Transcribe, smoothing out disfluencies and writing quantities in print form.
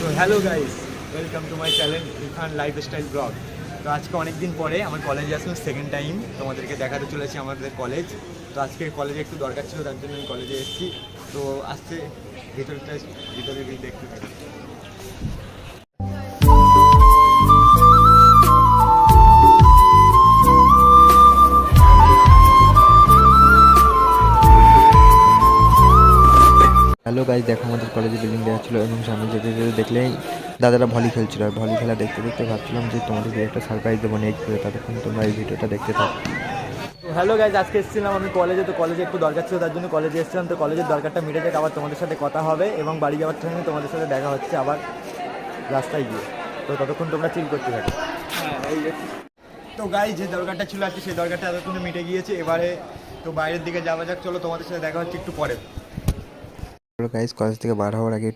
তো hello guys, welcome to my channel Irfan lifestyle blog. তো আজকে অনেক দিন পরে আমার কলেজে আসলাম, সেকেন্ড টাইম তোমাদেরকে দেখাতে চলেছি আমাদের কলেজ। তো আজকে কলেজে একটু দরকার ছিল, তার জন্য আমি কলেজে এসেছি। তো আজকে ভিতরে দেখতে থাকি। হ্যালো গাইজ, দেখো আমাদের কলেজে বিল্ডিং দেওয়া ছিল এবং সামনে যেতে যেতে দেখলেই দাদারা ভলি খেলছিল। আর ভলি খেলা দেখতে দেখতে ভাবছিলাম যে তোমাদেরকে একটা সারপ্রাইজ দেবো নেক্সট ভিডিও, ততক্ষণ তোমরা এই ভিডিওটা দেখতে থাকো। তো হ্যালো গাইজ, আজকে এসেছিলাম আমি কলেজে। তো কলেজে একটু দরকার ছিল, তার জন্য কলেজে এসেছিলাম। তো কলেজের দরকারটা মিটে যাক, আবার তোমাদের সাথে কথা হবে এবং বাড়ি যাওয়ার টাইমে তোমাদের সাথে দেখা হচ্ছে আবার রাস্তায় গিয়ে। তো ততক্ষণ তোমরা চিল করতে থাকো। তো গাইজ, যে দরকারটা ছিল আজকে, সেই দরকারটা এতক্ষণে মিটে গিয়েছে। এবারে তো বাইরের দিকে যাওয়া যাক, চলো তোমাদের সাথে দেখা হচ্ছে একটু পরে। গাইজ, কলেজ থেকে বার হওয়ার আগে